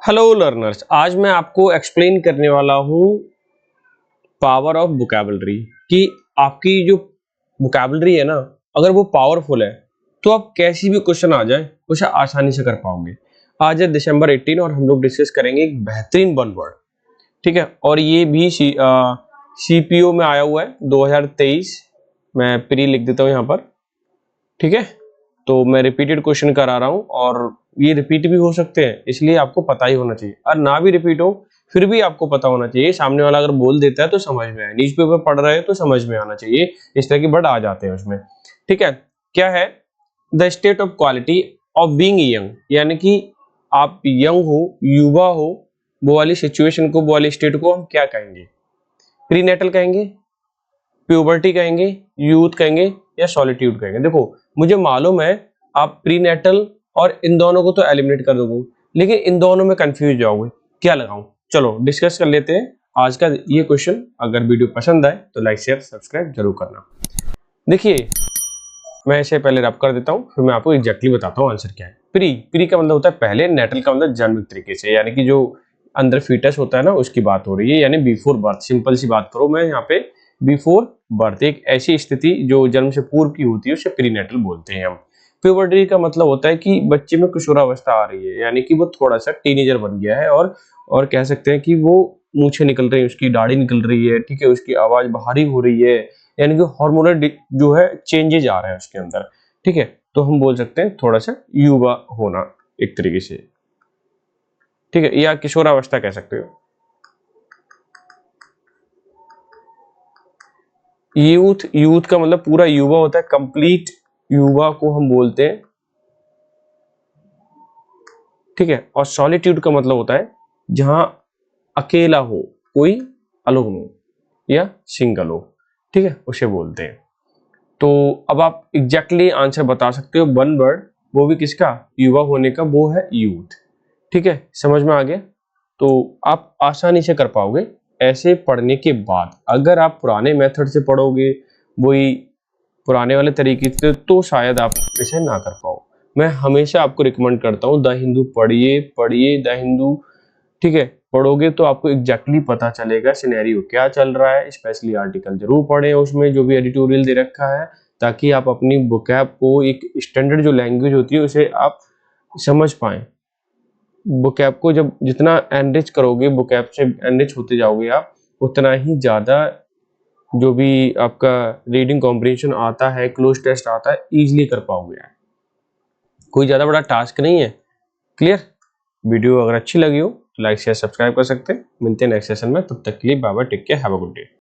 Hello learners, आज मैं आपको एक्सप्लेन करने वाला हूँ पावर ऑफ वोकैबुलरी कि आपकी जो वोकैबुलरी है ना, अगर वो पावरफुल है तो आप कैसी भी क्वेश्चन आ जाए उसे आसानी से कर पाओगे। आज है दिसंबर 18 और हम लोग डिस्कस करेंगे एक बेहतरीन वन वर्ड, ठीक है। और ये भी सीपीओ में आया हुआ है 2023। मैं प्री लिख देता हूँ यहाँ पर, ठीक है। तो मैं रिपीटेड क्वेश्चन करा रहा हूँ और ये रिपीट भी हो सकते हैं, इसलिए आपको पता ही होना चाहिए। और ना भी रिपीट हो फिर भी आपको पता होना चाहिए। सामने वाला अगर बोल देता है तो समझ में आए, न्यूज़पेपर पढ़ रहे हैं तो समझ में आना चाहिए। इस तरह के वर्ड आ जाते हैं उसमें, ठीक है। क्या है the state of quality of being young, यानी कि आप यंग हो, युवा हो, वो वाली सिचुएशन को, वो वाली स्टेट को हम क्या कहेंगे? प्रीनेटल कहेंगे, प्यूबर्टी कहेंगे, यूथ कहेंगे या सॉलिट्यूड कहेंगे? देखो, मुझे मालूम है आप प्रीनेटल और इन दोनों को तो एलिमिनेट कर दोगे, लेकिन इन दोनों में कंफ्यूज जाओगे, क्या लगाऊं? चलो डिस्कस कर लेते हैं आज का ये क्वेश्चन। अगर वीडियो पसंद आए तो लाइक शेयर सब्सक्राइब जरूर करना। देखिए, मैं इसे पहले रब कर देता हूँ, फिर मैं आपको एग्जैक्टली बताता हूँ आंसर क्या है। प्री प्री का मतलब होता है पहले, नेटल का मतलब जन्म तरीके से, यानी कि जो अंदर फीटस होता है ना, उसकी बात हो रही है, यानी बिफोर बर्थ। सिंपल सी बात करो, मैं यहाँ पे बिफोर बर्थ, एक ऐसी स्थिति जो जन्म से पूर्व की होती है उसे प्रीनेटल बोलते हैं हम। प्यूबर्टी का मतलब होता है कि बच्चे में किशोरावस्था आ रही है, यानी कि वो थोड़ा सा टीनेजर बन गया है और कह सकते हैं कि वो मूछें निकल रही है, उसकी दाढ़ी निकल रही है, ठीक है, उसकी आवाज भारी हो रही है, यानी कि हार्मोनल जो है चेंजेज आ रहे हैं उसके अंदर, ठीक है। तो हम बोल सकते हैं थोड़ा सा युवा होना एक तरीके से, ठीक है, या किशोरावस्था कह सकते हो। यूथ, यूथ का मतलब पूरा युवा होता है, कंप्लीट युवा को हम बोलते हैं, ठीक है। और सॉलिट्यूड का मतलब होता है जहां अकेला हो, कोई अलोन हो या सिंगल हो, ठीक है, उसे बोलते हैं। तो अब आप एग्जैक्टली आंसर बता सकते हो, वन वर्ड, वो भी किसका? युवा होने का, वो है यूथ, ठीक है। समझ में आ गया? तो आप आसानी से कर पाओगे ऐसे पढ़ने के बाद। अगर आप पुराने मेथड से पढ़ोगे, वही पुराने वाले तरीके से, तो शायद आप इसे ना कर पाओ। मैं हमेशा आपको रिकमेंड करता हूँ द हिंदू पढ़िए, पढ़िए द हिंदू, ठीक है। पढ़ोगे तो आपको एग्जैक्टली पता चलेगा सिनेरियो क्या चल रहा है। स्पेशली आर्टिकल जरूर पढ़ें, उसमें जो भी एडिटोरियल दे रखा है, ताकि आप अपनी वोकैब को, एक स्टैंडर्ड जो लैंग्वेज होती है उसे आप समझ पाएं। वोकैब को जब जितना एनरिच करोगे, वोकैब से एनरिच होते जाओगे आप, उतना ही ज़्यादा जो भी आपका रीडिंग कॉम्प्रिहेंशन आता है, क्लोज टेस्ट आता है, इजीली कर पाओगे आप। कोई ज़्यादा बड़ा टास्क नहीं है। क्लियर? वीडियो अगर अच्छी लगी हो तो लाइक शेयर सब्सक्राइब कर सकते हैं। मिलते हैं नेक्स्ट सेशन में, तब तक के लिए bye bye, take care, have a good day.